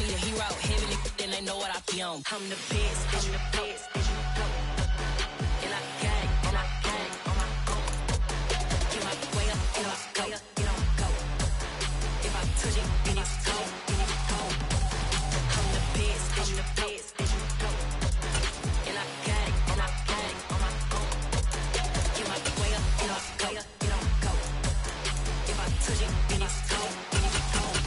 me the hero, heavy, then they know what I be on. I'm the best, I'm the best. And I got it, and I got it on my own. Get my way up, get my way up, get on go. If I touch it, then it's cold, then it's cold. I'm the best, I'm the best. And I got it, and I got it on my own. Get my way up, get my way up, get on go. If I touch it, then it's cold, then it's cold.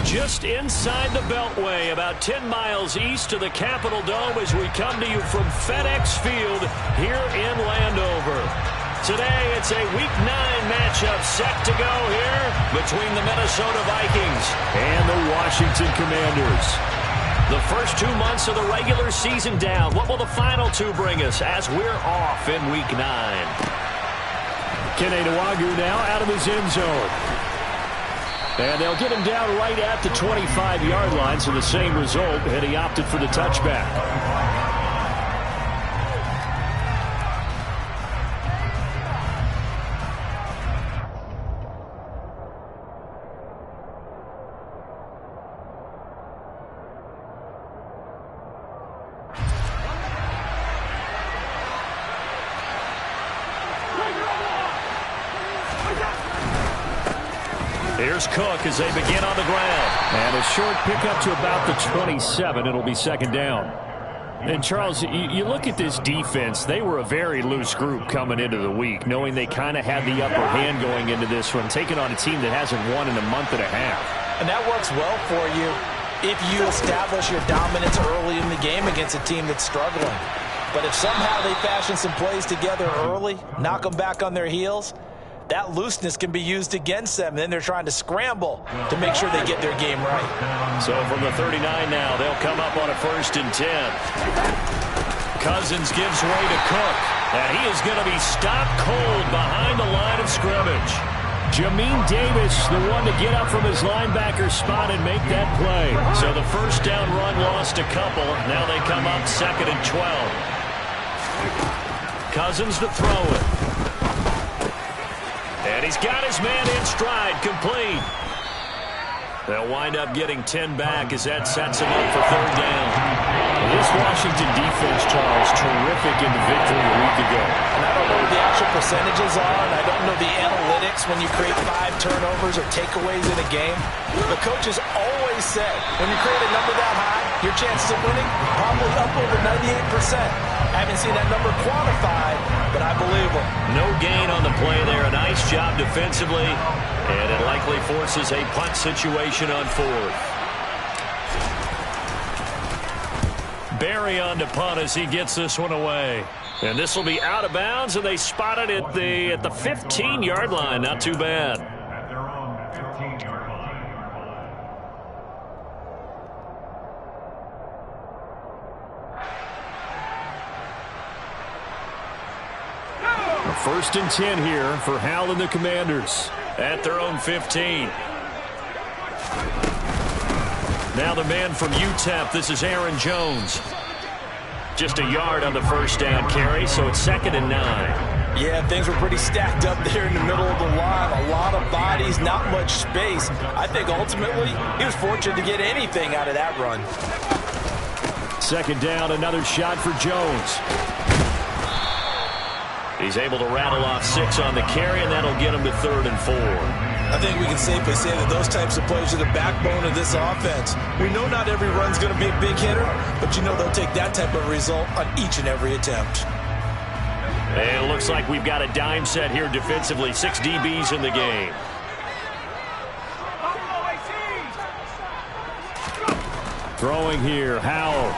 Just inside the Beltway, about 10 miles east of the Capitol Dome as we come to you from FedEx Field here in Landover. Today, it's a Week 9 matchup set to go here between the Minnesota Vikings and the Washington Commanders. The first 2 months of the regular season down. What will the final 2 bring us as we're off in Week 9? Kene Nwangwu now out of his end zone. And they'll get him down right at the 25-yard line, so the same result, and he opted for the touchback. Here's Cook as they begin on the ground. And a short pickup to about the 27. It'll be second down. And, Charles, you look at this defense. They were a very loose group coming into the week, knowing they kind of had the upper hand going into this one, taking on a team that hasn't won in a month and a half. And that works well for you if you establish your dominance early in the game against a team that's struggling. But if somehow they fashion some plays together early, knock them back on their heels, that looseness can be used against them. Then they're trying to scramble to make sure they get their game right. So from the 39 now, they'll come up on a 1st and 10. Cousins gives way to Cook. And he is going to be stopped cold behind the line of scrimmage. Jamin Davis, the one to get up from his linebacker spot and make that play. So the first down run lost a couple. Now they come up 2nd and 12. Cousins to throw it. And he's got his man in stride, complete. They'll wind up getting 10 back as that sets him up for 3rd down. This Washington defense, Charles, terrific in the victory a week ago. And I don't know what the actual percentages are, and I don't know the analytics when you create 5 turnovers or takeaways in a game. The coaches always said, when you create a number that high, your chances of winning probably up over 98%. I haven't seen that number quantified, but I believe them. No gain on the play there. A nice job defensively, and it likely forces a punt situation on 4th. Barry on to punt as he gets this one away. And this will be out of bounds, and they spot it at the 15-yard line. Not too bad. First and 10 here for Howell and the Commanders at their own 15. Now the man from UTEP, this is Aaron Jones. Just a yard on the first down carry, so it's 2nd and 9. Yeah, things were pretty stacked up there in the middle of the line. A lot of bodies, not much space. I think ultimately he was fortunate to get anything out of that run. 2nd down, another shot for Jones. He's able to rattle off 6 on the carry, and that'll get him to 3rd and 4. I think we can safely say that those types of plays are the backbone of this offense. We know not every run's going to be a big hitter, but you know they'll take that type of result on each and every attempt. And it looks like we've got a dime set here defensively. 6 DBs in the game. Throwing here, Howell.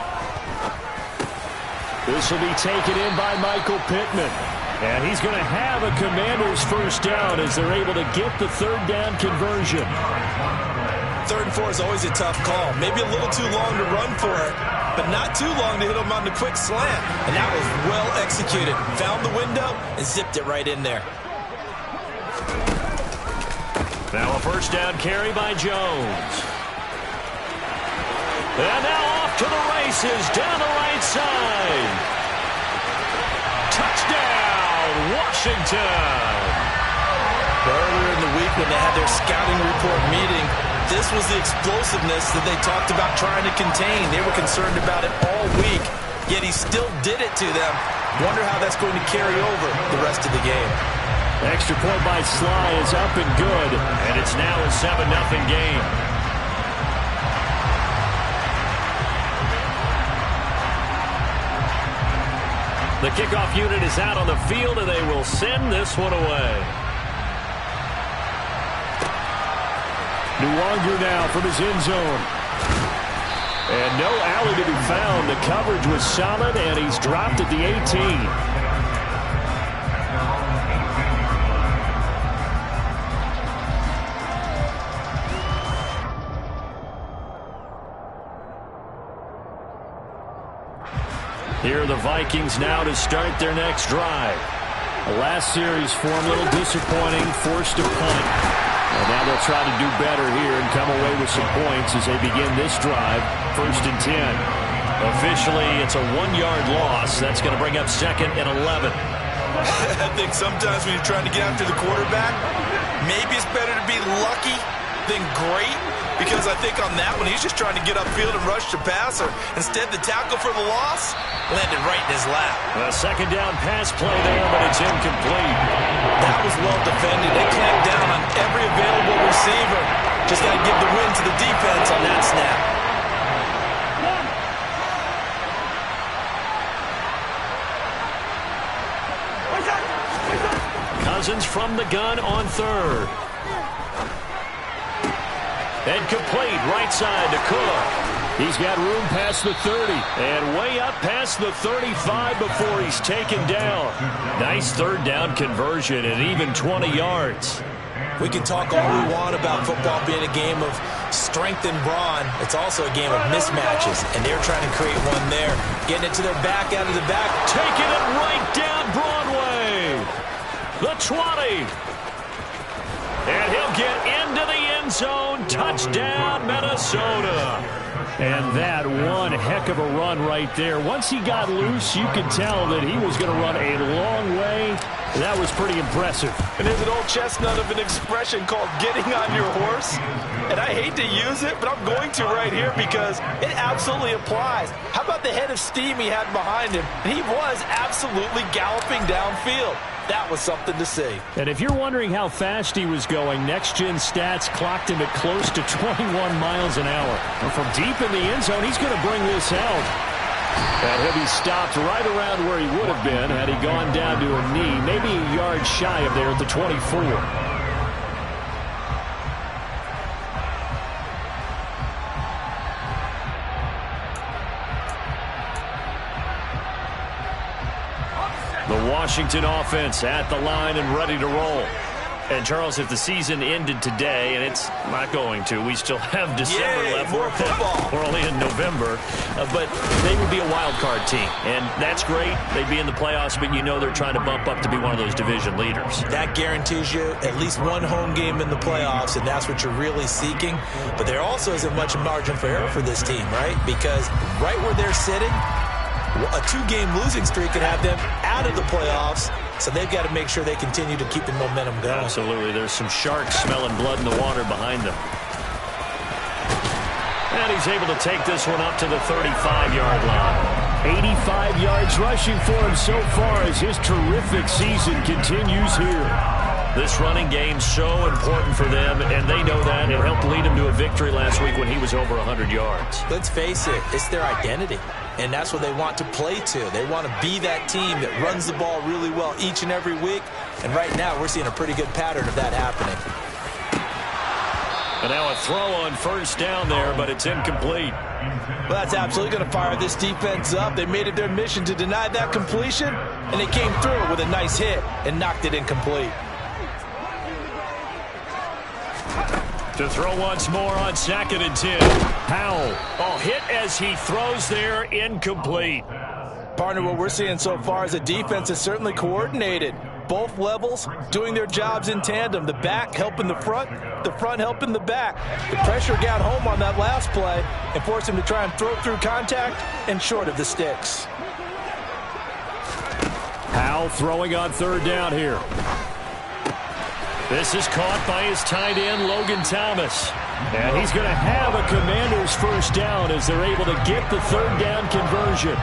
This will be taken in by Michael Pittman. And he's going to have a Commander's first down as they're able to get the 3rd down conversion. 3rd and 4 is always a tough call. Maybe a little too long to run for it, but not too long to hit him on the quick slant. And that was well executed. Found the window and zipped it right in there. Now a first down carry by Jones. And now off to the races down the right side. Touchdown, Washington. Earlier in the week when they had their scouting report meeting, this was the explosiveness that they talked about trying to contain. They were concerned about it all week, yet he still did it to them. Wonder how that's going to carry over the rest of the game. Extra point by Sly is up and good, and it's now a 7-0 game. The kickoff unit is out on the field, and they will send this one away. Nwangwu now from his end zone. And no alley to be found. The coverage was solid, and he's dropped at the 18. Here are the Vikings now to start their next drive. The last series for them, a little disappointing, forced a punt. And now they'll try to do better here and come away with some points as they begin this drive, 1st and 10. Officially, it's a 1-yard loss. That's going to bring up 2nd and 11. I think sometimes when you're trying to get after the quarterback, maybe it's better to be lucky than great, because I think on that one, he's just trying to get upfield and rush the passer. Instead, the tackle for the loss landed right in his lap. A 2nd down pass play there, but it's incomplete. That was well defended. They clamped down on every available receiver. Just got to give the win to the defense on that snap. Cousins from the gun on 3rd. And complete, right side to Cook. He's got room past the 30 and way up past the 35 before he's taken down. Nice 3rd down conversion and even 20 yards. We can talk all we want about football being a game of strength and brawn. It's also a game of mismatches, and they're trying to create one there. Getting it to their back, out of the back. Taking it right down Broadway. The 20. And he'll get into the end zone. Touchdown, Minnesota. And that one heck of a run right there. Once he got loose, you could tell that he was going to run a long way. That was pretty impressive. And there's an old chestnut of an expression called getting on your horse. And I hate to use it, but I'm going to right here because it absolutely applies. How about the head of steam he had behind him? He was absolutely galloping downfield. That was something to see. And if you're wondering how fast he was going, Next Gen Stats clocked him at close to 21 miles an hour. And from deep in the end zone, he's going to bring this out. And he'll be stopped right around where he would have been had he gone down to a knee, maybe a yard shy of there at the 24. The Washington offense at the line and ready to roll. And, Charles, if the season ended today, and it's not going to, we still have December left. More football. We're only in November. But they would be a wild card team. And that's great. They'd be in the playoffs, but you know they're trying to bump up to be one of those division leaders. That guarantees you at least one home game in the playoffs, and that's what you're really seeking. But there also isn't much margin for error for this team, right? Because right where they're sitting, a 2-game losing streak could have them out of the playoffs, so they've got to make sure they continue to keep the momentum going. Absolutely. There's some sharks smelling blood in the water behind them. And he's able to take this one up to the 35-yard line. 85 yards rushing for him so far as his terrific season continues here. This running game's so important for them, and they know that. It helped lead him to a victory last week when he was over 100 yards. Let's face it, it's their identity, and that's what they want to play to. They want to be that team that runs the ball really well each and every week, and right now we're seeing a pretty good pattern of that happening. And now a throw on 1st down there, but it's incomplete. Well, that's absolutely going to fire this defense up. They made it their mission to deny that completion, and they came through with a nice hit and knocked it incomplete. To throw once more on 2nd and 10. Powell. Oh, hit as he throws there, incomplete. Partner, what we're seeing so far is a defense is certainly coordinated. Both levels doing their jobs in tandem. The back helping the front helping the back. The pressure got home on that last play and forced him to try and throw through contact and short of the sticks. Powell throwing on 3rd down here. This is caught by his tight end, Logan Thomas. And he's going to have a Commanders 1st down as they're able to get the 3rd down conversion.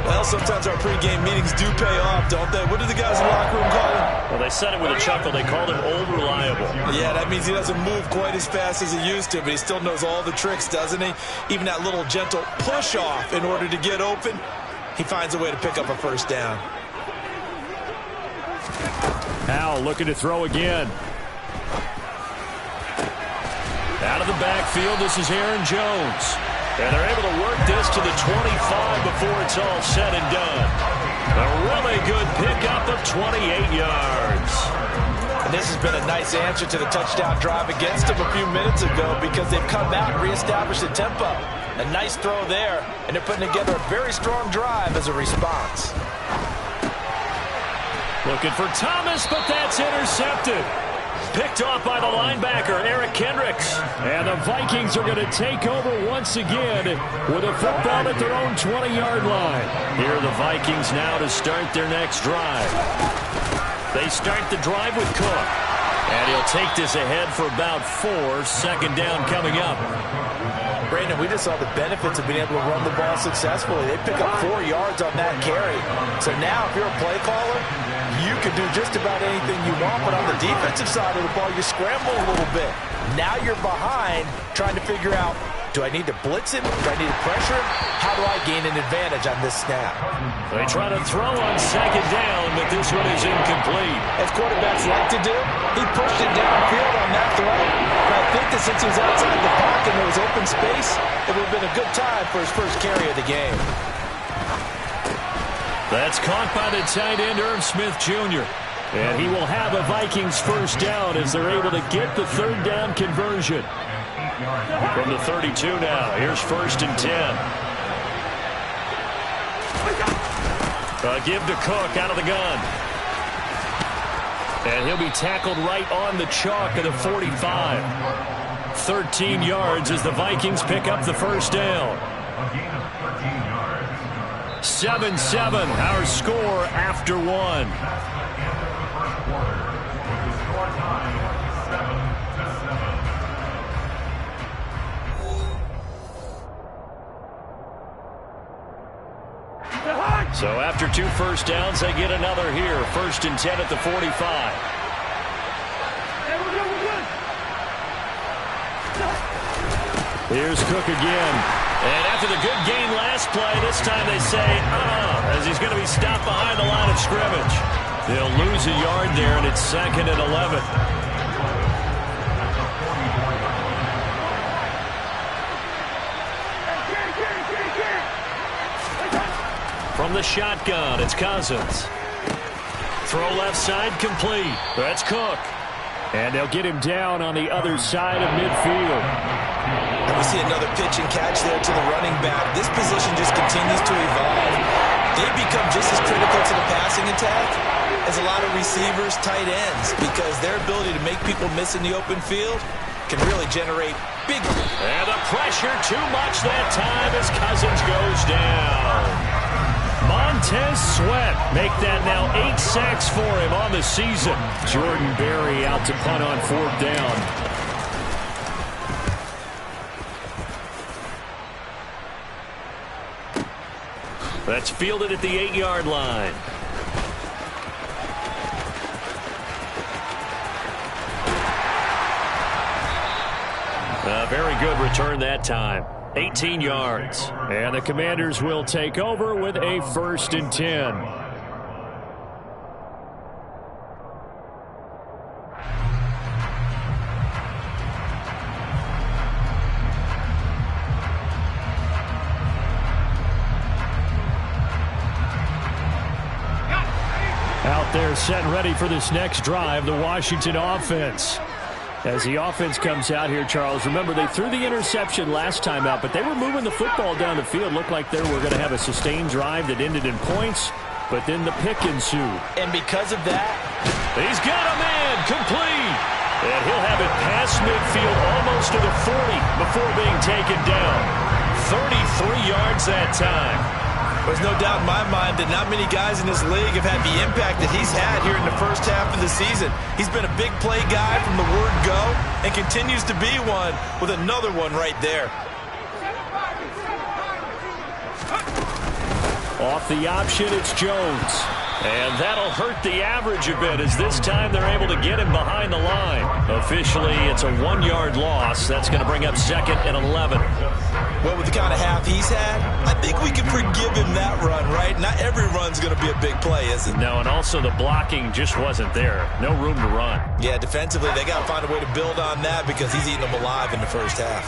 Well, sometimes our pregame meetings do pay off, don't they? What do the guys in the locker room call him? Well, they said it with a chuckle. They called him old reliable. Yeah, that means he doesn't move quite as fast as he used to, but he still knows all the tricks, doesn't he? Even that little gentle push-off in order to get open, he finds a way to pick up a 1st down. Powell looking to throw again. Out of the backfield, this is Aaron Jones. And they're able to work this to the 25 before it's all said and done. A really good pickup of 28 yards. And this has been a nice answer to the touchdown drive against them a few minutes ago because they've come out and reestablished the tempo. A nice throw there, and they're putting together a very strong drive as a response. Looking for Thomas, but that's intercepted. Picked off by the linebacker, Eric Kendricks. And the Vikings are going to take over once again with a football at their own 20-yard line. Here are the Vikings now to start their next drive. They start the drive with Cook. And he'll take this ahead for about 4. Second down coming up. Brandon, we just saw the benefits of being able to run the ball successfully. They pick up 4 yards on that carry. So now if you're a play caller, you can do just about anything you want, but on the defensive side of the ball, you scramble a little bit. Now you're behind trying to figure out, do I need to blitz him? Do I need to pressure him? How do I gain an advantage on this snap? They try to throw on second down, but this one is incomplete. As quarterbacks like to do, he pushed it downfield on that throw. And I think that since he was outside the pocket and there was open space, it would have been a good time for his first carry of the game. That's caught by the tight end, Irv Smith Jr. And he will have a Vikings first down as they're able to get the third down conversion. From the 32 now, here's 1st and 10. Give to Cook out of the gun. And he'll be tackled right on the chalk of the 45. 13 yards as the Vikings pick up the first down. 7-7, our score after 1. So after 2 first downs, they get another here. 1st and 10 at the 45. Here's Cook again. And after the good gain last play, this time they say, as he's going to be stopped behind the line of scrimmage. They'll lose a yard there, and it's 2nd and 11. From the shotgun, it's Cousins. Throw left side, complete. That's Cook. And they'll get him down on the other side of midfield. And we see another pitch and catch there to the running back. This position just continues to evolve. They become just as critical to the passing attack as a lot of receivers, tight ends, because their ability to make people miss in the open field can really generate big. And the pressure too much that time as Cousins goes down. Montez Sweat make that now 8 sacks for him on the season. Jordan Berry out to punt on 4th down. That's fielded at the 8-yard line. A very good return that time. 18 yards. And the Commanders will take over with a 1st and 10. Out there set and ready for this next drive, the Washington offense. As the offense comes out here, Charles, remember they threw the interception last time out, but they were moving the football down the field. Looked like they were going to have a sustained drive that ended in points, but then the pick ensued. And because of that, he's got a man complete. And he'll have it past midfield almost to the 40 before being taken down. 33 yards that time. There's no doubt in my mind that not many guys in this league have had the impact that he's had here in the first half of the season. He's been a big play guy from the word go and continues to be one with another one right there. Off the option, it's Jones. And that'll hurt the average a bit as this time they're able to get him behind the line. Officially, it's a 1-yard loss. That's going to bring up 2nd and 11. Well, with the kind of half he's had, I think we can forgive him that run, right? Not every run's going to be a big play, is it? No, and also the blocking just wasn't there. No room to run. Yeah, defensively, they got to find a way to build on that because he's eating them alive in the first half.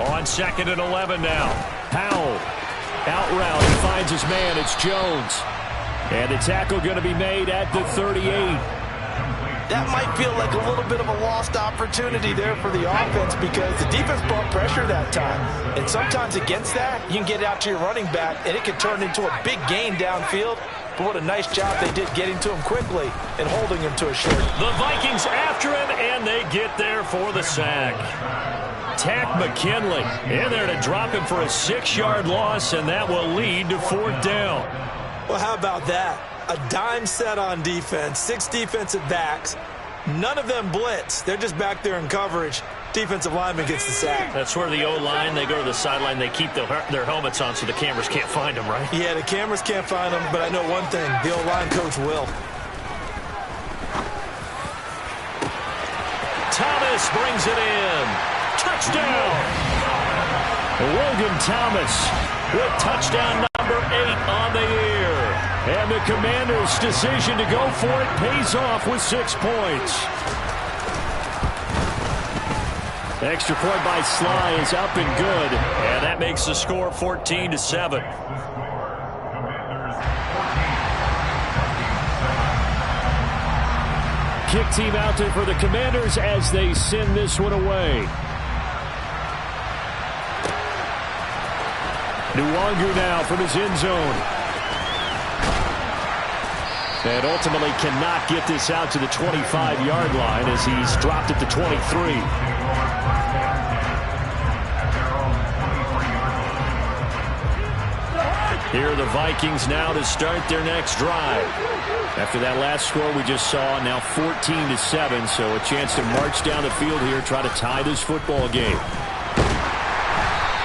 On 2nd and 11 now. Powell. Out route. He finds his man. It's Jones. And the tackle going to be made at the 38. that might feel like a little bit of a lost opportunity there for the offense because the defense brought pressure that time. And sometimes against that, you can get out to your running back, and it can turn into a big gain downfield. But what a nice job they did getting to him quickly and holding him to a short. The Vikings after him, and they get there for the sack. Takk McKinley in there to drop him for a 6-yard loss, and that will lead to 4th down. Well, how about that? A dime set on defense, 6 defensive backs. None of them blitz. They're just back there in coverage. Defensive lineman gets the sack. That's where the O-line, they go to the sideline, they keep their helmets on so the cameras can't find them, right? Yeah, the cameras can't find them, but I know one thing. The O-line coach will. Thomas brings it in. Touchdown! Logan Thomas with touchdown number 8 on the year. And the Commanders' decision to go for it pays off with 6 points. Extra point by Sly is up and good. And that makes the score 14-7. Kick team out there for the Commanders as they send this one away. Nwangu now from his end zone. And ultimately cannot get this out to the 25-yard line as he's dropped at the 23. Here are the Vikings now to start their next drive. After that last score we just saw, now 14-7, so a chance to march down the field here, try to tie this football game.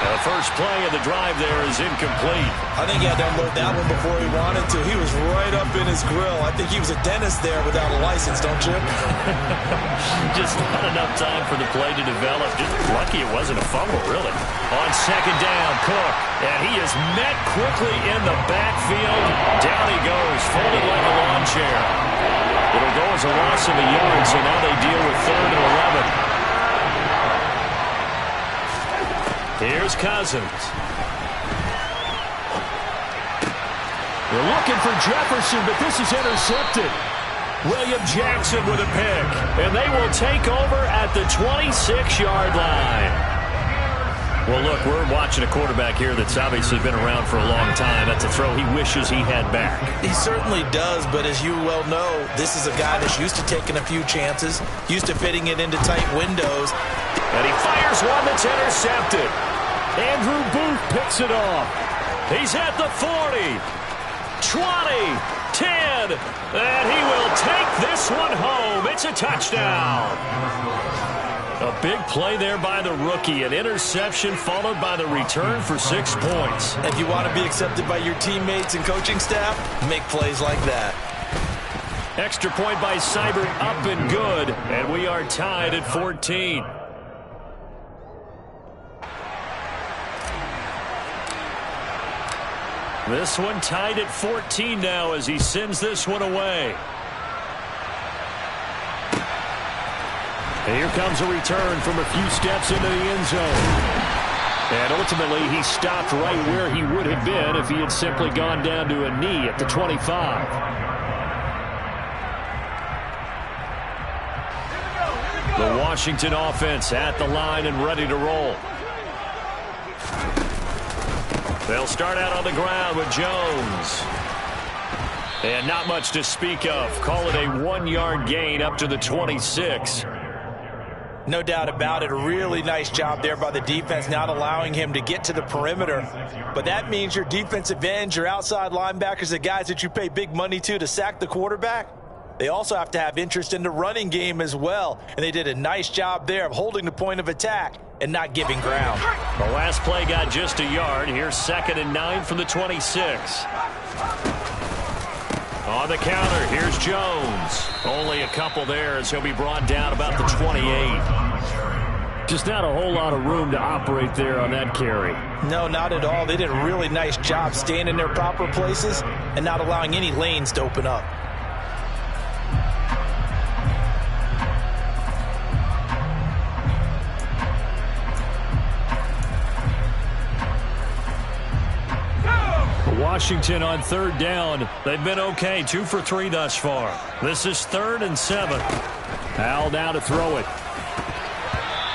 The first play of the drive there is incomplete. I think he had to unload that one before he wanted to. He was right up in his grill. I think he was a dentist there without a license, don't you? Just not enough time for the play to develop. Just lucky it wasn't a fumble, really. On second down, Cook. And he is met quickly in the backfield. Down he goes, folded like a lawn chair. It'll go as a loss of a yard, so now they deal with 3rd and 11. Here's Cousins. They're looking for Jefferson, but this is intercepted. William Jackson with a pick. And they will take over at the 26-yard line. Well, look, we're watching a quarterback here that's obviously been around for a long time. That's a throw he wishes he had back. He certainly does, but as you well know, this is a guy that's used to taking a few chances, used to fitting it into tight windows. And he fires one that's intercepted. Andrew Booth picks it off. He's at the 40, 20, 10, and he will take this one home. It's a touchdown. A big play there by the rookie. An interception followed by the return for 6 points. If you want to be accepted by your teammates and coaching staff, make plays like that. Extra point by Seibert, up and good. And we are tied at 14. This one tied at 14 now as he sends this one away. And here comes a return from a few steps into the end zone. And ultimately, he stopped right where he would have been if he had simply gone down to a knee at the 25. The Washington offense at the line and ready to roll. They'll start out on the ground with Jones. And not much to speak of. Call it a 1-yard gain up to the 26. No doubt about it. A really nice job there by the defense, not allowing him to get to the perimeter. But that means your defensive ends, your outside linebackers, the guys that you pay big money to sack the quarterback, they also have to have interest in the running game as well. And they did a nice job there of holding the point of attack and not giving ground. The last play got just a yard. Here's 2nd and 9 from the 26. On the counter, here's Jones. Only a couple there as he'll be brought down about the 28. Just not a whole lot of room to operate there on that carry. No, not at all. They did a really nice job staying in their proper places and not allowing any lanes to open up. Washington on third down. They've been okay, 2 for 3 thus far. This is 3rd and 7. Al now to throw it.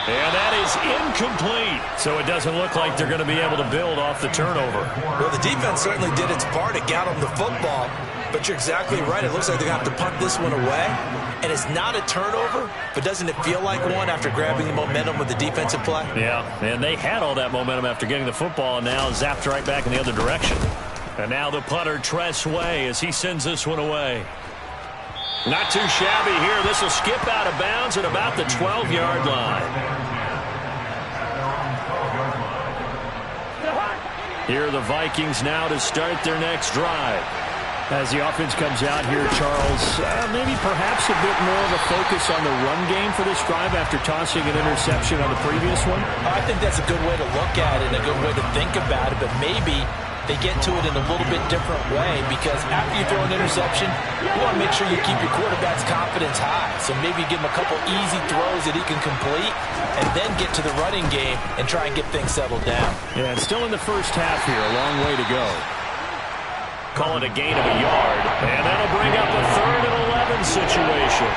And that is incomplete. So it doesn't look like they're going to be able to build off the turnover. Well, the defense certainly did its part to get them the football. But you're exactly right. It looks like they're going to have to punt this one away. And it's not a turnover, but doesn't it feel like one after grabbing the momentum with the defensive play? Yeah, and they had all that momentum after getting the football and now zapped right back in the other direction. And now the punter, Tress Way, as he sends this one away. Not too shabby here. This will skip out of bounds at about the 12-yard line. Here are the Vikings now to start their next drive. As the offense comes out here, Charles, maybe perhaps a bit more of a focus on the run game for this drive after tossing an interception on the previous one? I think that's a good way to look at it and a good way to think about it, but maybe they get to it in a little bit different way because after you throw an interception, you want to make sure you keep your quarterback's confidence high. So maybe give him a couple easy throws that he can complete and then get to the running game and try and get things settled down. Yeah, it's still in the first half here. A long way to go. Call it a gain of a yard, and that'll bring up a 3rd and 11 situation.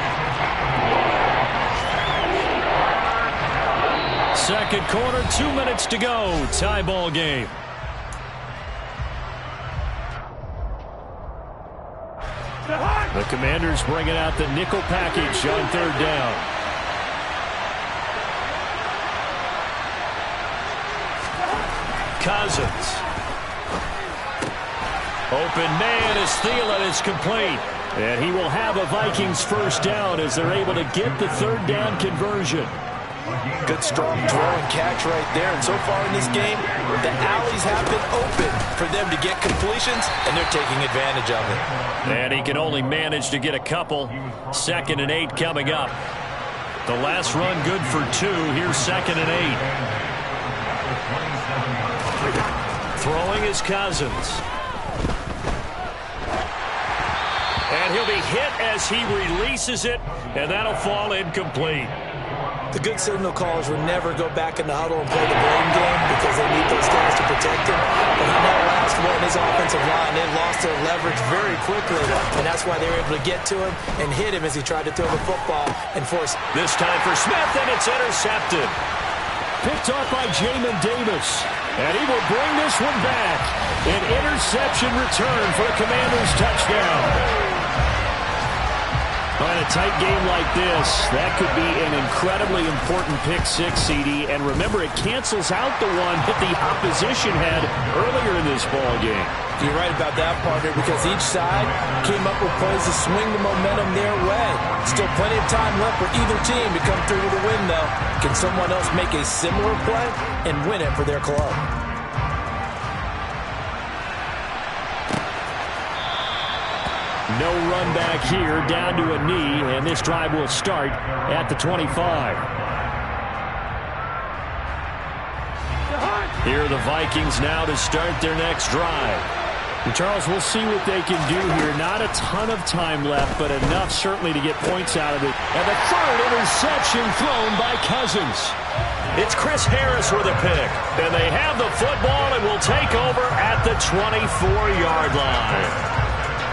Second quarter, 2 minutes to go. Tie ball game. The Commanders bringing out the nickel package on 3rd down. Cousins. Open man as Thielen is complete. And he will have a Vikings first down as they're able to get the 3rd down conversion. Good strong throw and catch right there. And so far in this game, the alleys have been open for them to get completions, and they're taking advantage of it. And he can only manage to get a couple. 2nd and 8 coming up. The last run good for 2. Here's 2nd and 8. Throwing is Cousins. And he'll be hit as he releases it, and that'll fall incomplete. The good signal callers will never go back in the huddle and play the blame game because they need those guys to protect him. But on that last one, his offensive line, they lost their leverage very quickly, and that's why they were able to get to him and hit him as he tried to throw the football and force. This time for Smith, and it's intercepted. Picked off by Jamin Davis, and he will bring this one back. An interception return for a Commanders touchdown. In a tight game like this, that could be an incredibly important pick six, CD. And remember, it cancels out the one that the opposition had earlier in this ball game. You're right about that, partner, because each side came up with plays to swing the momentum their way. Still plenty of time left for either team to come through with a win, though. Can someone else make a similar play and win it for their club? No run back here, down to a knee, and this drive will start at the 25. Here are the Vikings now to start their next drive. And Charles, we'll see what they can do here. Not a ton of time left, but enough certainly to get points out of it. And the 3rd interception thrown by Cousins. It's Chris Harris with a pick. And they have the football and will take over at the 24-yard line.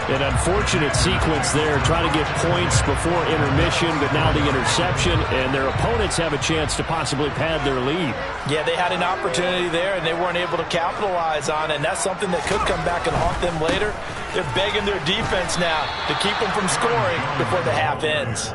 An unfortunate sequence there, trying to get points before intermission, but now the interception, and their opponents have a chance to possibly pad their lead. Yeah, they had an opportunity there, and they weren't able to capitalize on it, and that's something that could come back and haunt them later. They're begging their defense now to keep them from scoring before the half ends.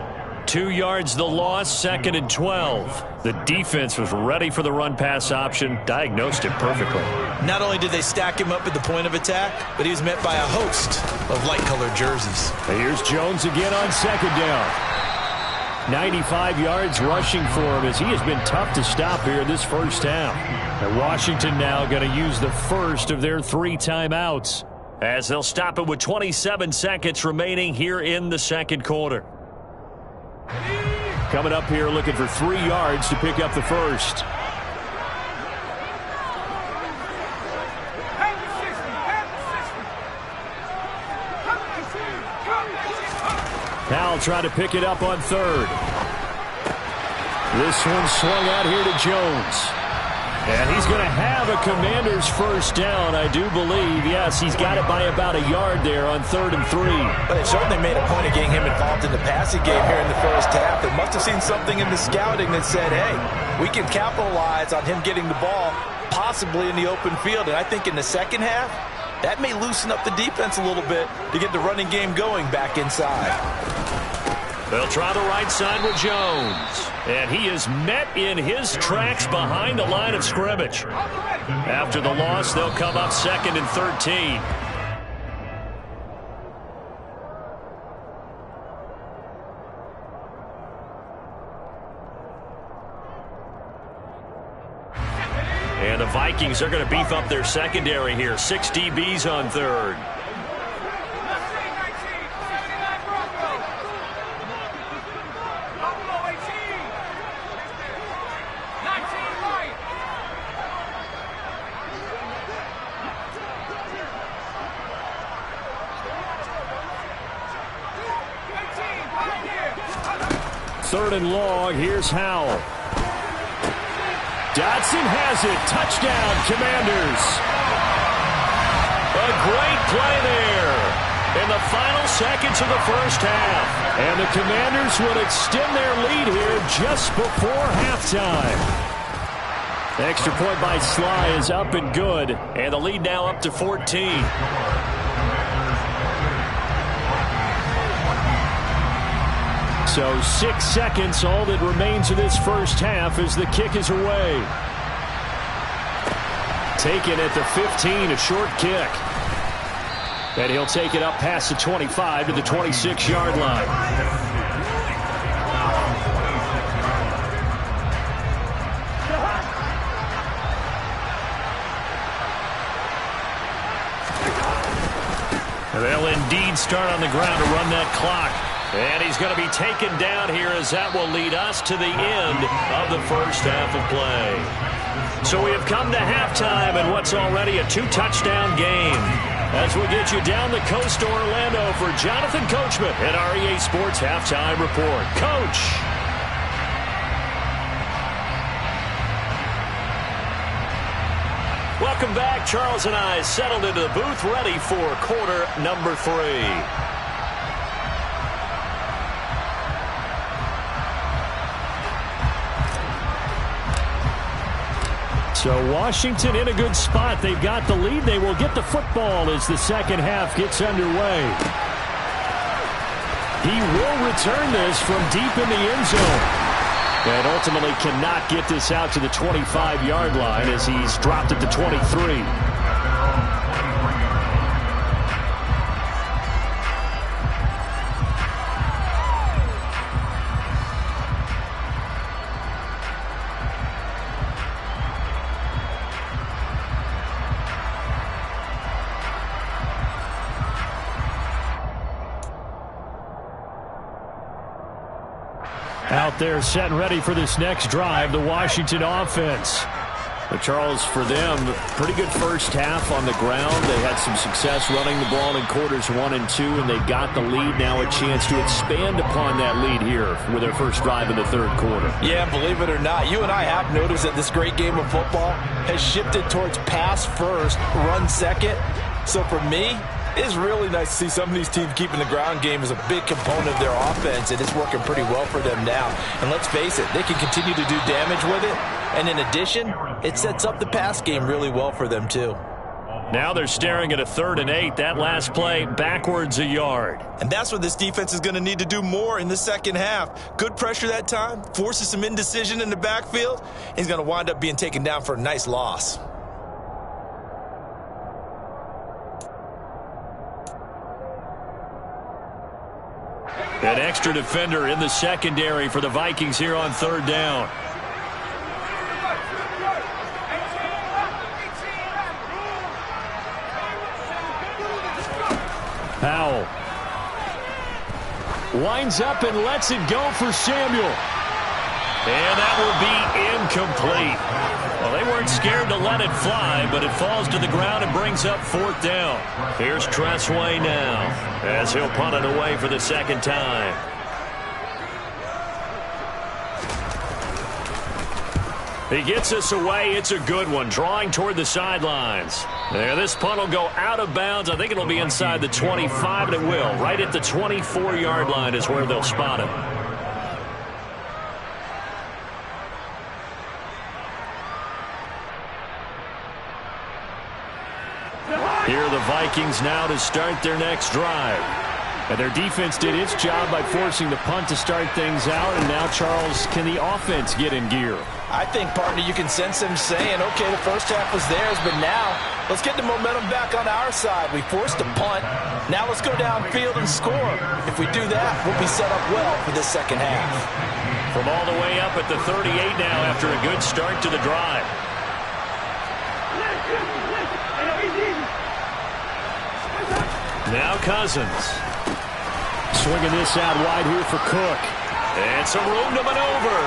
2 yards the loss, 2nd and 12. The defense was ready for the run-pass option, diagnosed it perfectly. Not only did they stack him up at the point of attack, but he was met by a host of light-colored jerseys. Here's Jones again on 2nd down. 95 yards rushing for him as he has been tough to stop here this first half. And Washington now going to use the first of their 3 timeouts as they'll stop it with 27 seconds remaining here in the second quarter. Coming up here looking for 3 yards to pick up the first. Powell trying to pick it up on 3rd. This one swung out here to Jones. And he's going to have a Commanders first down, I do believe. Yes, he's got it by about a yard there on 3rd and 3. But they certainly made a point of getting him involved in the passing game here in the first half. They must have seen something in the scouting that said, hey, we can capitalize on him getting the ball possibly in the open field. And I think in the second half, that may loosen up the defense a little bit to get the running game going back inside. They'll try the right side with Jones. And he is met in his tracks behind the line of scrimmage. After the loss, they'll come up 2nd and 13. And the Vikings are going to beef up their secondary here. 6 DBs on 3rd. Third and long, here's Howell. Dotson has it. Touchdown, Commanders. A great play there in the final seconds of the first half. And the Commanders will extend their lead here just before halftime. Extra point by Sly is up and good. And the lead now up to 14. So 6 seconds, all that remains of this first half as the kick is away. Taken at the 15, a short kick. And he'll take it up past the 25 to the 26-yard line. They'll indeed start on the ground to run that clock. And he's going to be taken down here as that will lead us to the end of the first half of play. So we have come to halftime in what's already a 2-touchdown game. As we'll get you down the coast to Orlando for Jonathan Coachman at REA Sports Halftime Report. Coach. Welcome back. Charles and I settled into the booth ready for quarter number 3. So Washington in a good spot. They've got the lead. They will get the football as the second half gets underway. He will return this from deep in the end zone. And ultimately cannot get this out to the 25-yard line as he's dropped at the 23. Out there set and ready for this next drive, the Washington offense. But Charles, for them, pretty good first half on the ground. They had some success running the ball in quarters 1 and 2, and they got the lead. Now a chance to expand upon that lead here with their first drive in the third quarter. Yeah, believe it or not, you and I have noticed that this great game of football has shifted towards pass first, run second. So for me, it's really nice to see some of these teams keeping the ground game as a big component of their offense, and it's working pretty well for them now. And let's face it, they can continue to do damage with it. And in addition, it sets up the pass game really well for them, too. Now they're staring at a 3rd and 8. That last play, backwards a yard. And that's what this defense is going to need to do more in the second half. Good pressure that time, forces some indecision in the backfield. He's going to wind up being taken down for a nice loss. An extra defender in the secondary for the Vikings here on 3rd down. Howell winds up and lets it go for Samuel. And that will be incomplete. Well, they weren't scared to let it fly, but it falls to the ground and brings up 4th down. Here's Tressway now as he'll punt it away for the second time. He gets us away. It's a good one, drawing toward the sidelines. There, this punt will go out of bounds. I think it'll be inside the 25, and it will. Right at the 24-yard line is where they'll spot him. Here are the Vikings now to start their next drive. And their defense did its job by forcing the punt to start things out. And now, Charles, can the offense get in gear? I think, partner, you can sense them saying, okay, the first half was theirs, but now let's get the momentum back on our side. We forced a punt. Now let's go downfield and score. If we do that, we'll be set up well for this second half. From all the way up at the 38 now after a good start to the drive. Now Cousins. Swinging this out wide here for Cook. And some room to maneuver.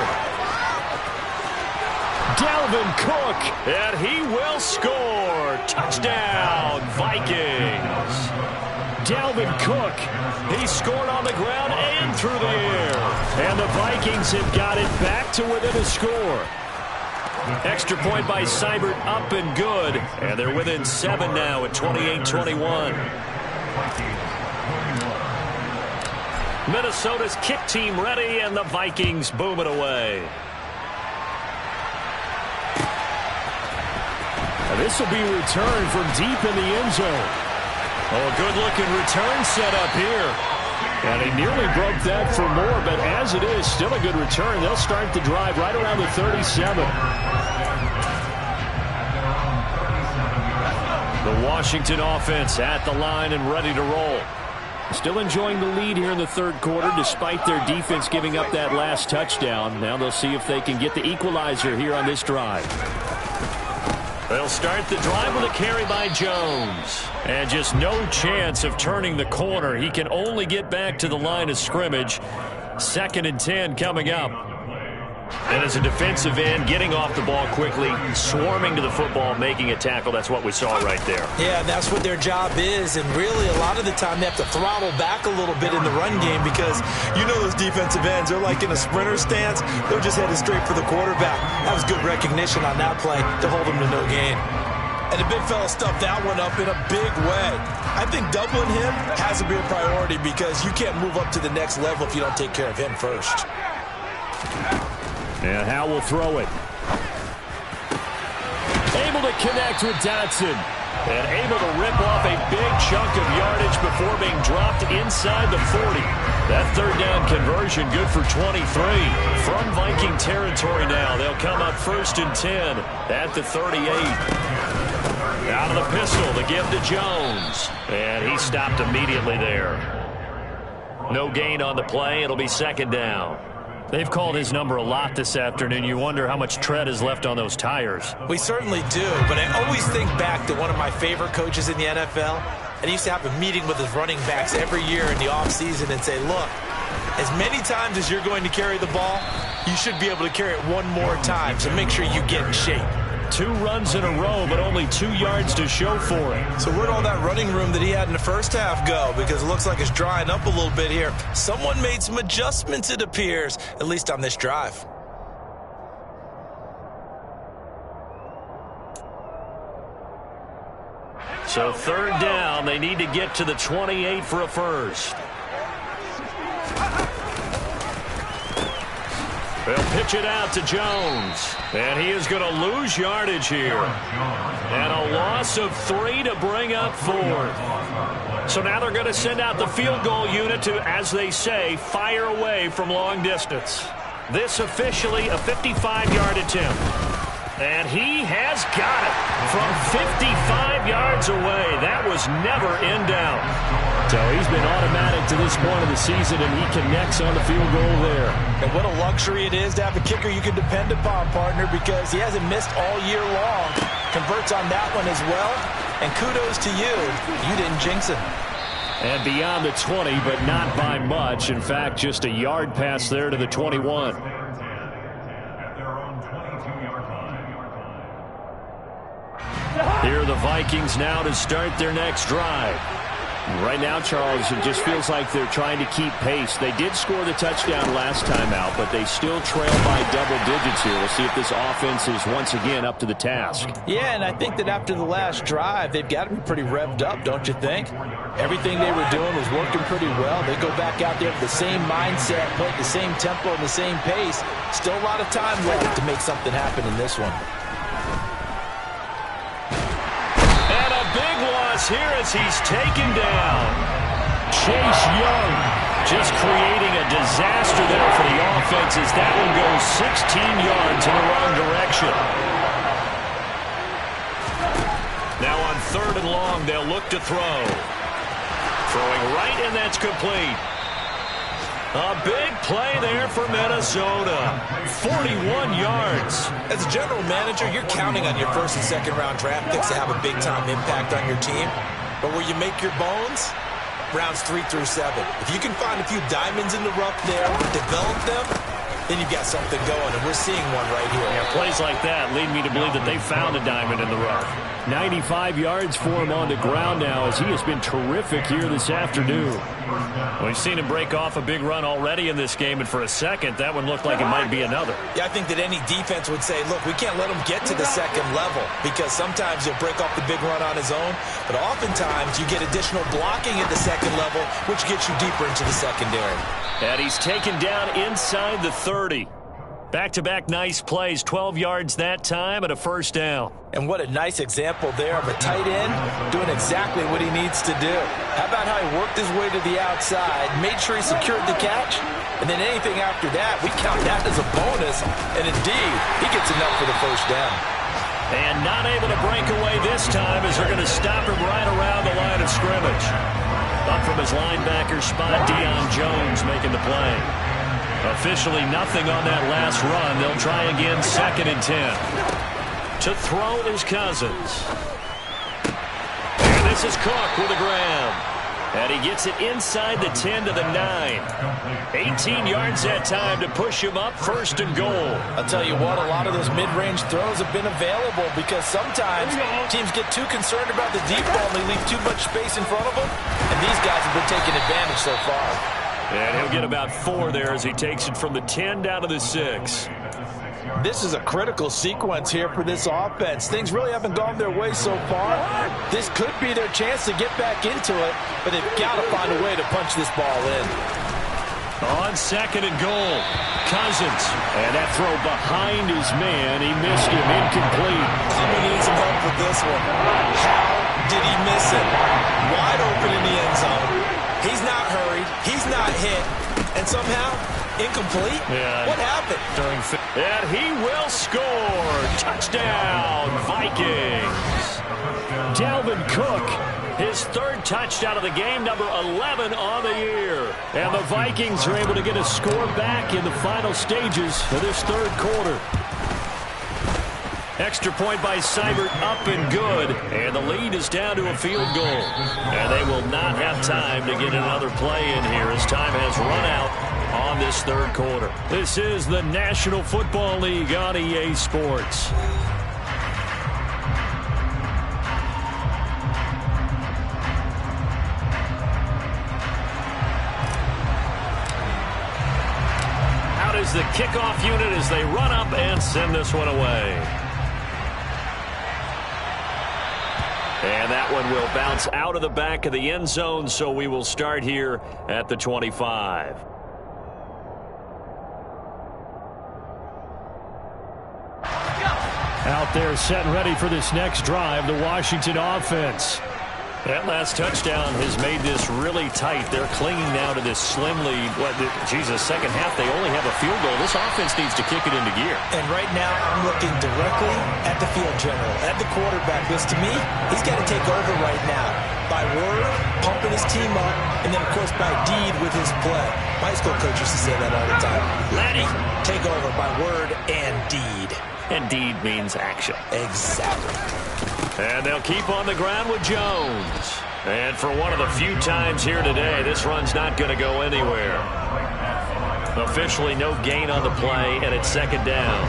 Dalvin Cook. And he will score. Touchdown, Vikings. Dalvin Cook. He scored on the ground and through the air. And the Vikings have got it back to within a score. Extra point by Seibert, up and good. And they're within 7 now at 28-21. Minnesota's kick team ready, and the Vikings boom it away. And this will be returned from deep in the end zone. Oh, good-looking return set up here. And he nearly broke that for more, but as it is, still a good return. They'll start the drive right around the 37. The Washington offense at the line and ready to roll. Still enjoying the lead here in the third quarter despite their defense giving up that last touchdown. Now they'll see if they can get the equalizer here on this drive. They'll start the drive with a carry by Jones. And just no chance of turning the corner. He can only get back to the line of scrimmage. 2nd and 10 coming up. And as a defensive end, getting off the ball quickly, swarming to the football, making a tackle. That's what we saw right there. Yeah, that's what their job is. And really, a lot of the time, they have to throttle back a little bit in the run game because you know those defensive ends, they're like in a sprinter stance. They're just headed straight for the quarterback. That was good recognition on that play to hold him to no gain. And the big fella stuffed that one up in a big way. I think doubling him has to be a priority because you can't move up to the next level if you don't take care of him first. And Howe will throw it. Able to connect with Dotson. And able to rip off a big chunk of yardage before being dropped inside the 40. That third down conversion good for 23. From Viking territory now, they'll come up 1st and 10 at the 38. Out of the pistol, the give to Jones. And he stopped immediately there. No gain on the play. It'll be 2nd down. They've called his number a lot this afternoon. You wonder how much tread is left on those tires. We certainly do, but I always think back to one of my favorite coaches in the NFL. And he used to have a meeting with his running backs every year in the offseason and say, look, as many times as you're going to carry the ball, you should be able to carry it one more time, so make sure you get in shape. 2 runs in a row, but only 2 yards to show for it. So where'd all that running room that he had in the first half go? Because it looks like it's drying up a little bit here. Someone made some adjustments, it appears, at least on this drive. So 3rd down, they need to get to the 28 for a first. They'll pitch it out to Jones. And he is going to lose yardage here. And a loss of 3 to bring up 4th. So now they're going to send out the field goal unit to, as they say, fire away from long distance. This officially a 55-yard attempt. And he has got it from 55 yards away. That was never in doubt. So he's been automatic to this point of the season, and he connects on the field goal there. And what a luxury it is to have a kicker you can depend upon, partner, because he hasn't missed all year long. Converts on that one as well. And kudos to you. You didn't jinx him. And beyond the 20, but not by much. In fact, just a yard pass there to the 21. Here are the Vikings now to start their next drive. Right now, Charles, it just feels like they're trying to keep pace. They did score the touchdown last time out, but they still trail by double digits here. We'll see if this offense is once again up to the task. Yeah, and I think that after the last drive, they've got to be pretty revved up, don't you think? Everything they were doing was working pretty well. They go back out there with the same mindset, play at the same tempo and the same pace. Still a lot of time left to make something happen in this one. And a big loss here as he's taken down. Chase Young just creating a disaster there for the offense as that one goes 16 yards in the wrong direction. Now on 3rd and long, they'll look to throw. Throwing right, and that's complete. A big play there for Minnesota. 41 yards. As a general manager, you're counting on your first and second round draft picks to have a big-time impact on your team. But where you make your bones, rounds 3 through 7. If you can find a few diamonds in the rough there, develop them, then you've got something going, and we're seeing one right here. Yeah, plays like that lead me to believe that they found a diamond in the rough. 95 yards for him on the ground now as he has been terrific here this afternoon. We've seen him break off a big run already in this game, and for a second, that one looked like it might be another. Yeah, I think that any defense would say, look, we can't let him get to the second level because sometimes he'll break off the big run on his own, but oftentimes you get additional blocking at the second level, which gets you deeper into the secondary. And he's taken down inside the 30. Back-to-back nice plays, 12 yards that time and a first down. And what a nice example there of a tight end doing exactly what he needs to do. How about how he worked his way to the outside, made sure he secured the catch, and then anything after that, we count that as a bonus, and indeed, he gets enough for the first down. And not able to break away this time as they're going to stop him right around the line of scrimmage. Up from his linebacker spot, Deion Jones making the play. Officially nothing on that last run. They'll try again, 2nd and 10. To throw is Cousins. And this is Cook with a grab. And he gets it inside the 10 to the 9. 18 yards that time to push him up, 1st and goal. I'll tell you what, a lot of those mid-range throws have been available because sometimes teams get too concerned about the deep ball and they leave too much space in front of them. And these guys have been taking advantage so far. And he'll get about 4 there as he takes it from the 10 down to the 6. This is a critical sequence here for this offense. Things really haven't gone their way so far. This could be their chance to get back into it, but they've got to find a way to punch this ball in. On 2nd and goal, Cousins. And that throw behind his man. He missed him, incomplete. Somebody needs some help with this one. How did he miss it? Wide open in the end zone. He's not hurried. He's not hit. And somehow, incomplete? Yeah. What happened? And he will score. Touchdown, Vikings. Dalvin Cook, his 3rd touchdown of the game, number 11 on the year. And the Vikings are able to get a score back in the final stages of this 3rd quarter. Extra point by Seibert, up and good. And the lead is down to a field goal. And they will not have time to get another play in here as time has run out on this 3rd quarter. This is the National Football League on EA Sports. Out is the kickoff unit as they run up and send this one away. And that one will bounce out of the back of the end zone, so we will start here at the 25. Out there set and ready for this next drive, the Washington offense. That last touchdown has made this really tight. They're clinging now to this slim lead. Second half, they only have a field goal. This offense needs to kick it into gear. And right now, I'm looking directly at the field general, at the quarterback. Because to me, he's got to take over right now. By word, pumping his team up, and then, of course, by deed with his play. My school coach used to say that all the time. Laddie, take over by word and deed. And deed means action. Exactly. And they'll keep on the ground with Jones. And for one of the few times here today, this run's not going to go anywhere. Officially no gain on the play, and it's 2nd down.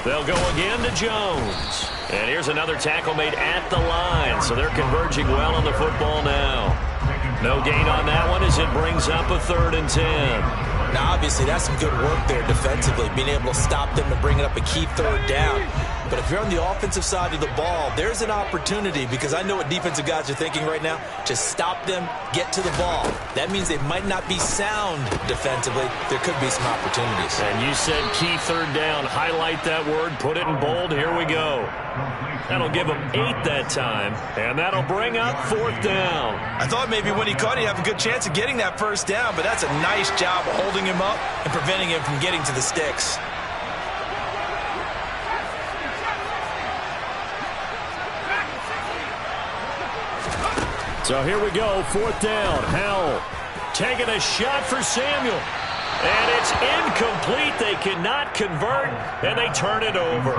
They'll go again to Jones. And here's another tackle made at the line, so they're converging well on the football now. No gain on that one as it brings up a 3rd and 10. Now, obviously, that's some good work there defensively, being able to stop them and bringing up a key 3rd down. But if you're on the offensive side of the ball, there's an opportunity, because I know what defensive guys are thinking right now. Just stop them, get to the ball. That means they might not be sound defensively. There could be some opportunities. And you said key 3rd down. Highlight that word, put it in bold. Here we go. That'll give him 8 that time, and that'll bring up 4th down. I thought maybe when he caught it, he'd have a good chance of getting that 1st down, but that's a nice job of holding him up and preventing him from getting to the sticks. So here we go, 4th down. Howell taking a shot for Samuel. And it's incomplete. They cannot convert, and they turn it over.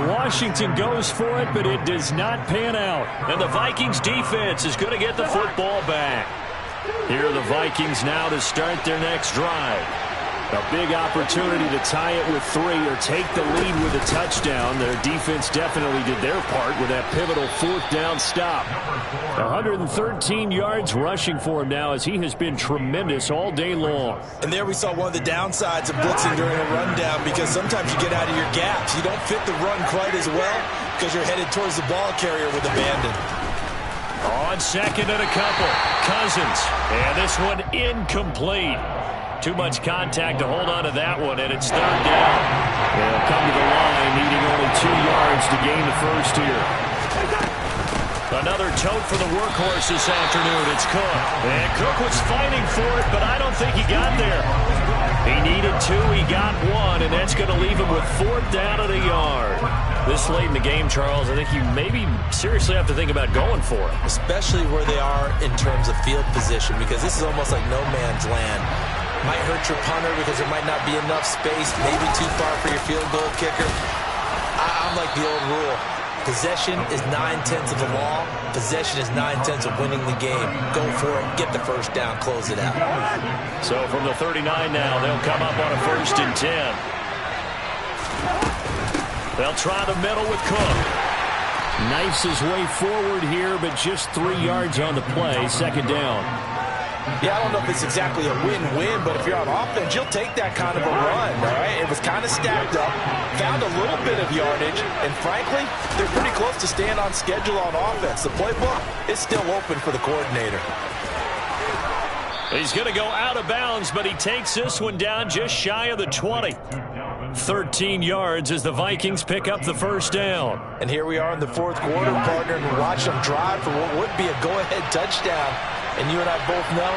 Washington goes for it, but it does not pan out. And the Vikings defense is going to get the football back. Here are the Vikings now to start their next drive. A big opportunity to tie it with 3 or take the lead with a touchdown. Their defense definitely did their part with that pivotal 4th down stop. 113 yards rushing for him now as he has been tremendous all day long. And there we saw one of the downsides of blitzing during a rundown, because sometimes you get out of your gaps. You don't fit the run quite as well because you're headed towards the ball carrier with abandon. On 2nd and a couple, Cousins. And this one incomplete. Too much contact to hold on to that one, and it's 3rd down. They'll come to the line, needing only 2 yards to gain the 1st here. Another tote for the workhorse this afternoon. It's Cook. And Cook was fighting for it, but I don't think he got there. He needed 2, he got 1, and that's going to leave him with 4th down at a yard. This late in the game, Charles, I think you maybe seriously have to think about going for it. Especially where they are in terms of field position, because this is almost like no man's land. Might hurt your punter because there might not be enough space, maybe too far for your field goal kicker. I'm like the old rule. Possession is 9/10 of the law. Possession is 9/10 of winning the game. Go for it. Get the 1st down. Close it out. So from the 39 now, they'll come up on a 1st and 10. They'll try the middle with Cook. Knifes his way forward here, but just 3 yards on the play. 2nd down. Yeah, I don't know if it's exactly a win-win, but if you're on offense, you'll take that kind of a run, all right? It was kind of stacked up, found a little bit of yardage, and frankly, they're pretty close to staying on schedule on offense. The playbook is still open for the coordinator. He's going to go out of bounds, but he takes this one down just shy of the 20. 13 yards as the Vikings pick up the 1st down. And here we are in the 4th quarter, partner, and watch them drive for what would be a go-ahead touchdown. And you and I both know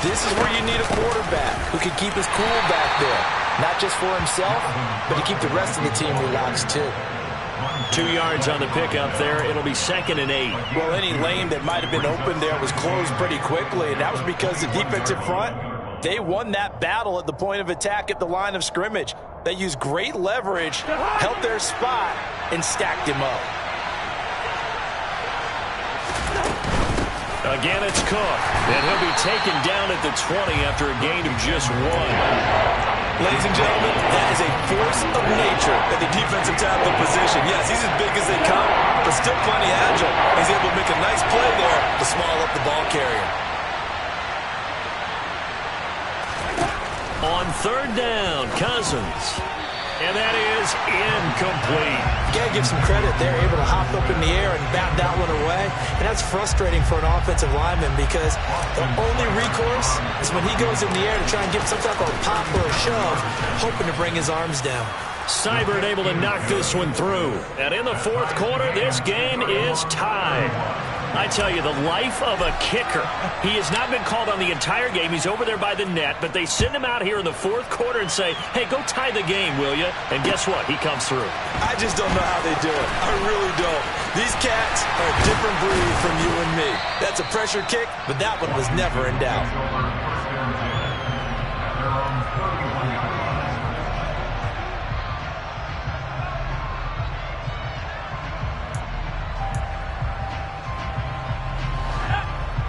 this is where you need a quarterback who can keep his cool back there. Not just for himself, but to keep the rest of the team relaxed too. 2 yards on the pickup there. It'll be 2nd and 8. Well, any lane that might have been open there was closed pretty quickly, and that was because the defensive front, they won that battle at the point of attack at the line of scrimmage. They used great leverage, held their spot, and stacked him up. Again, it's Cook, and he'll be taken down at the 20 after a gain of just 1. Ladies and gentlemen, that is a force of nature at the defensive tackle position. Yes, he's as big as they come, but still plenty agile. He's able to make a nice play there to small up the ball carrier. On 3rd down, Cousins. And that is incomplete. You got to give some credit. They're able to hop up in the air and bat that one away. And that's frustrating for an offensive lineman because the only recourse is when he goes in the air to try and get some type of pop or a shove, hoping to bring his arms down. Seibert able to knock this one through. And in the 4th quarter, this game is tied. I tell you, the life of a kicker. He has not been called on the entire game. He's over there by the net, but they send him out here in the 4th quarter and say, hey, go tie the game, will you? And guess what? He comes through. I just don't know how they do it. I really don't. These cats are a different breed from you and me. That's a pressure kick, but that one was never in doubt.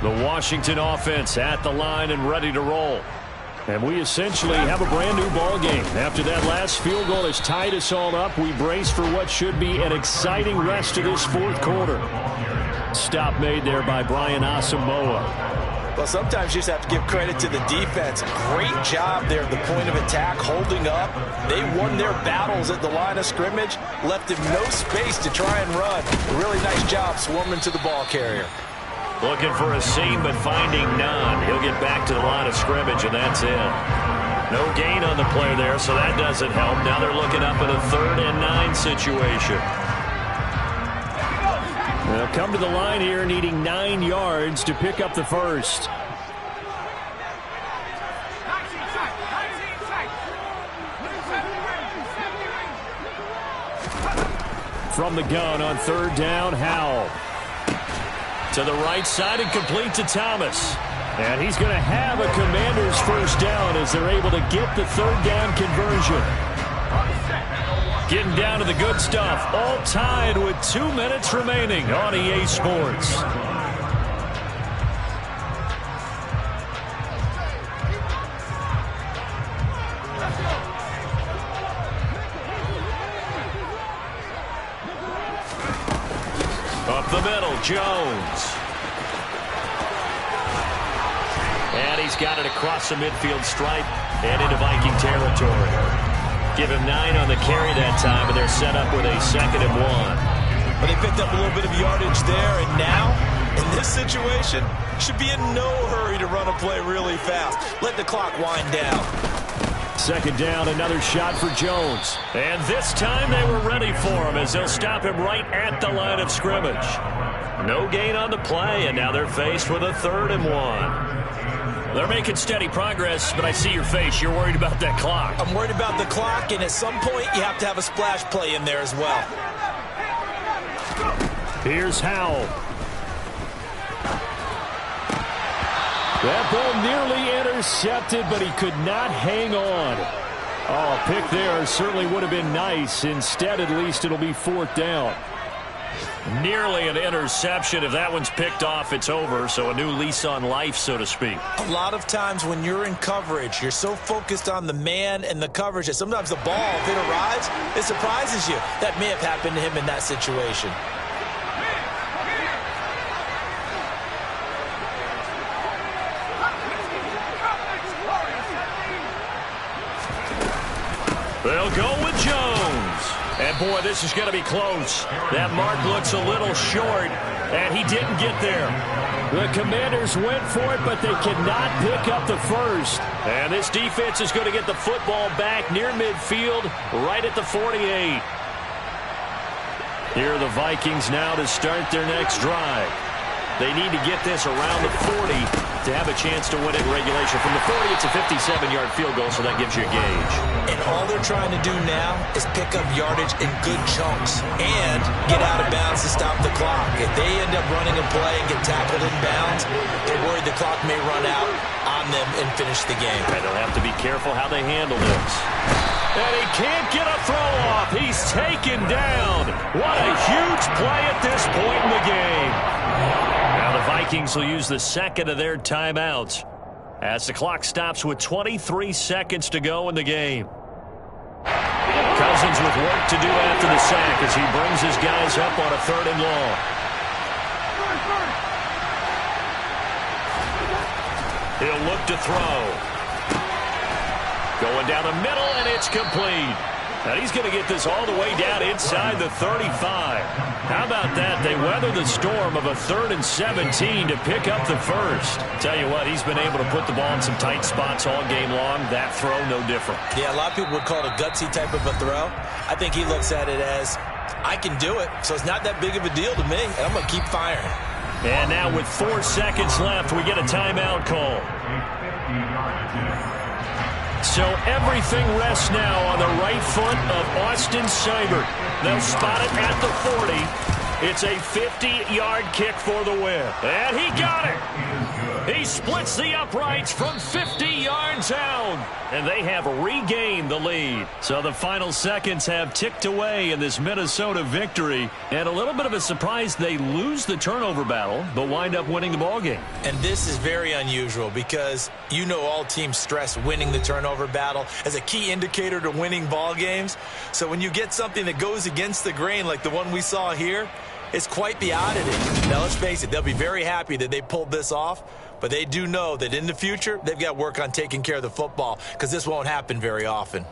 The Washington offense at the line and ready to roll. And we essentially have a brand new ball game. After that last field goal has tied us all up, we brace for what should be an exciting rest of this fourth quarter. Stop made there by Brian Asamoah. Well, sometimes you just have to give credit to the defense. Great job there at the point of attack, holding up. They won their battles at the line of scrimmage, left him no space to try and run. A really nice job swarming to the ball carrier. Looking for a seam, but finding none. He'll get back to the line of scrimmage, and that's it. No gain on the play there, so that doesn't help. Now they're looking up at a 3rd and 9 situation. They'll come to the line here needing 9 yards to pick up the first. From the gun on 3rd down, Howell. To the right side and complete to Thomas. And he's going to have a Commanders first down as they're able to get the 3rd down conversion. Getting down to the good stuff. All tied with 2 minutes remaining on EA Sports. Up the middle, Jones. And he's got it across the midfield stripe and into Viking territory. Give him 9 on the carry that time, and they're set up with a 2nd and 1. But they picked up a little bit of yardage there, and now, in this situation, should be in no hurry to run a play really fast. Let the clock wind down. 2nd down, another shot for Jones. And this time they were ready for him as they'll stop him right at the line of scrimmage. No gain on the play, and now they're faced with a 3rd and 1. They're making steady progress, but I see your face. You're worried about that clock. I'm worried about the clock, and at some point you have to have a splash play in there as well. Here's Howell. That ball nearly intercepted, but he could not hang on. Oh, a pick there certainly would have been nice. Instead, at least, it'll be 4th down. Nearly an interception. If that one's picked off, it's over. So a new lease on life, so to speak. A lot of times when you're in coverage, you're so focused on the man and the coverage that sometimes the ball, if it arrives, it surprises you. That may have happened to him in that situation. They'll go with Jones. And, boy, this is going to be close. That mark looks a little short, and he didn't get there. The Commanders went for it, but they cannot pick up the first. And this defense is going to get the football back near midfield, right at the 48. Here are the Vikings now to start their next drive. They need to get this around the 40 to have a chance to win it in regulation. From the 40, it's a 57-yard field goal, so that gives you a gauge. And all they're trying to do now is pick up yardage in good chunks and get out of bounds to stop the clock. If they end up running a play and get tackled in bounds, they're worried the clock may run out on them and finish the game. And they'll have to be careful how they handle this. And he can't get a throw off. He's taken down. What a huge play at this point in the game. Now the Vikings will use the 2nd of their timeouts as the clock stops with 23 seconds to go in the game. Cousins with work to do after the sack as he brings his guys up on a 3rd and long. He'll look to throw. Going down the middle, and it's complete. And he's going to get this all the way down inside the 35. How about that? They weather the storm of a 3rd and 17 to pick up the first. Tell you what, he's been able to put the ball in some tight spots all game long. That throw, no different. Yeah, a lot of people would call it a gutsy type of a throw. I think he looks at it as, I can do it, so it's not that big of a deal to me, and I'm going to keep firing. And now with 4 seconds left, we get a timeout call. So everything rests now on the right foot of Austin Seibert. They'll spot it at the 40. It's a 50-yard kick for the win. And he got it. He splits the uprights from 50 yards out. And they have regained the lead. So the final seconds have ticked away in this Minnesota victory. And a little bit of a surprise, they lose the turnover battle, but wind up winning the ballgame. And this is very unusual because you know all teams stress winning the turnover battle as a key indicator to winning ball games. So when you get something that goes against the grain like the one we saw here, it's quite the oddity. Now, let's face it, they'll be very happy that they pulled this off, but they do know that in the future, they've got to work on taking care of the football because this won't happen very often.